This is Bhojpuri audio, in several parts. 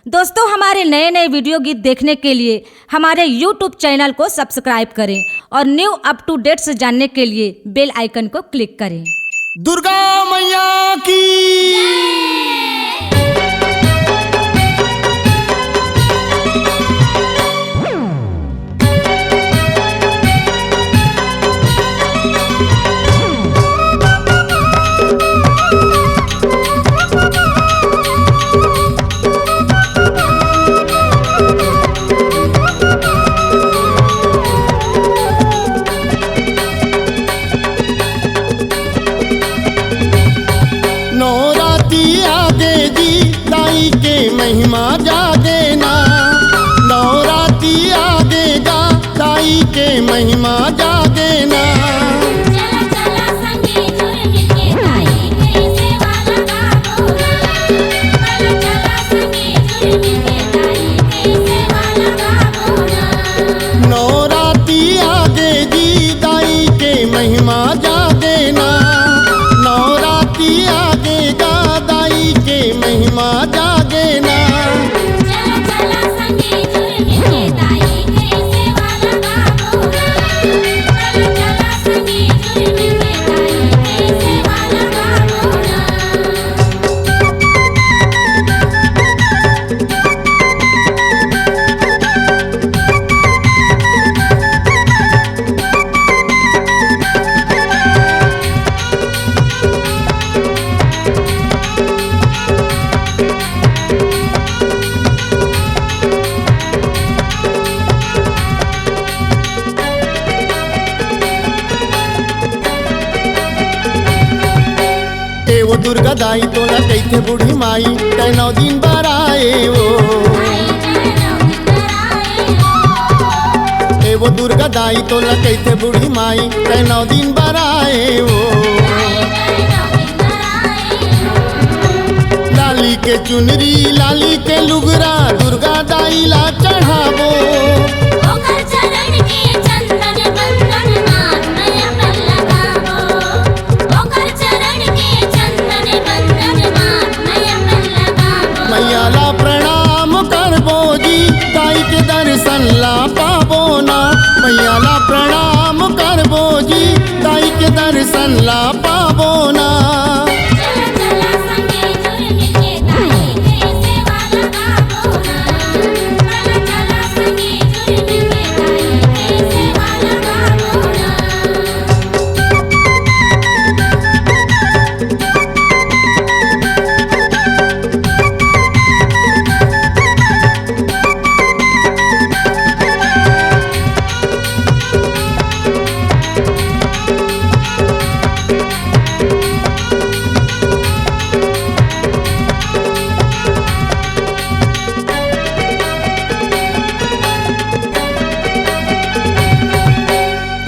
दोस्तों, हमारे नए नए वीडियो गीत देखने के लिए हमारे YouTube चैनल को सब्सक्राइब करें और न्यू अप टू डेट्स जानने के लिए बेल आइकन को क्लिक करें। दुर्गा मैया की महिमा जागे ना, नवरात्रि आगेगा ताई के महिमा जागे ना। चला चला संगे जुड़ मिलके ताई के सेवा लगाबो ना। चला संगे जुड़ मिलके ताई के सेवा लगाबो ना। नवरात्रि आगेगी ताई के महिमा जागे ना, नवरात्रि आगेगा ताई के महिमा जागे ना। चला चला संगे जुड़ मिलके ताई के सेवा लगाबो ना। चला संगे जुड़ मिलके ताई के सेवा लगाबो ना। वो दुर्गा दाई तोला कैथे बूढ़ी माई तै 9 दिन बराए वो। वो दुर्गा दाई तोला कैथे बूढ़ी माई तै 9 दिन बराए वो। लाली के चुनरी लाली के लुगरा दुर्गा दाई ला चढ़ावो। मैयाला प्रणाम करबो जी ताई के दर्शन ला पाबो ना। मैयाला प्रणाम करबो जी ताई के दर्शन ला पाबो ना।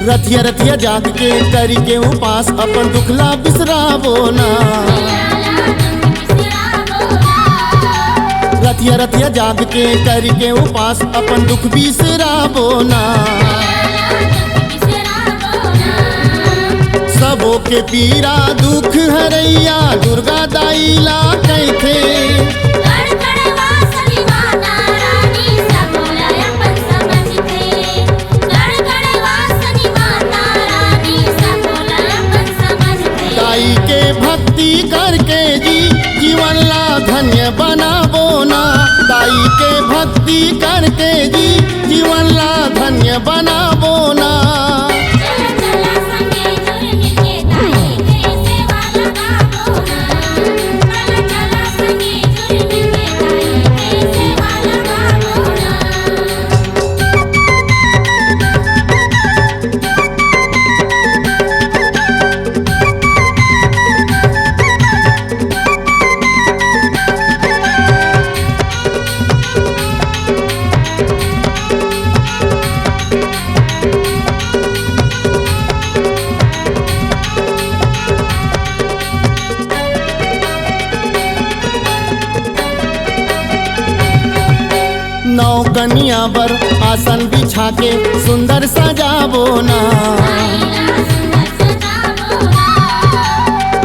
रथिया रथिया जाग के करी के उपास अपन दुखला बिसरावो ना। रथिया रथिया जाग के करी के उपास अपन दुख बिसरावो ना। सबो के पीरा दुख हरैया दुर्गा दाई ला कैथे। ताई के भक्ति करके जी जीवन ला धन्य बनाबो ना। ताई के भक्ति करके जी जीवन ला धन्य बनाबो ना। कनिया बर आसन बिछा के सुंदर सजाबो ना।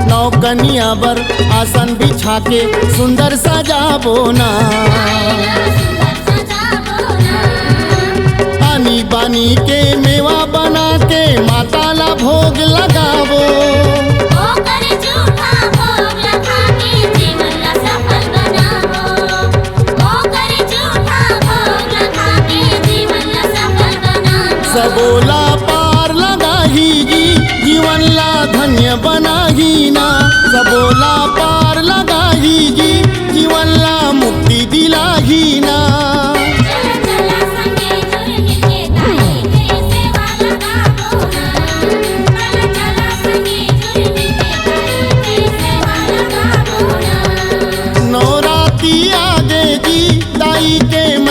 नौ कनिया बर आसन बिछा के सुंदर सजाबो ना।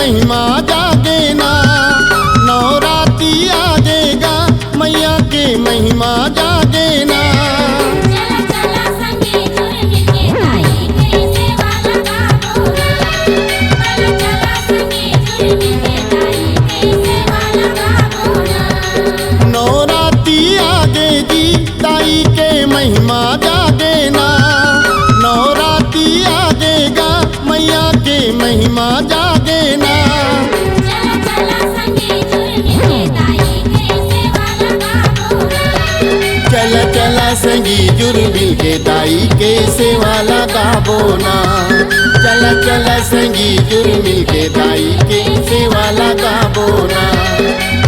महिमा जागे ना, नवरात्रि आजेगा मैया के महिमा जागे ना। चला चला संगे जुड़ मिलके दाई के सेवा लगाबो ना। चला चला संगे जुड़ मिलके दाई के सेवा लगाबो ना। नवरात्रि आगे जी दाई के महिमा जागे ना, नवरात्रि आजेगा मैया के महिमा जागे ना। चला चला संगे जुड़ मिलके दाई के सेवा लगाबो ना। चल चल संगी जुड़ मिल के दाई के सेवा लगाबो ना। चल चल संगी जुड़ मिल के दाई के सेवा लगाबो ना।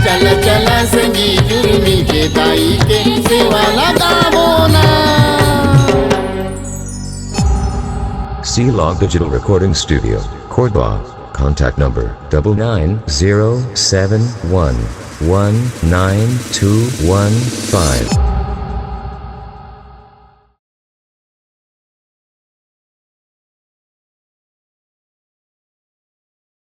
चल चल संगी जुड़ मिल के दाई के सेवा लगाबो ना। C-Log Digital Recording Studio, Cordoba. Contact number 9907119215.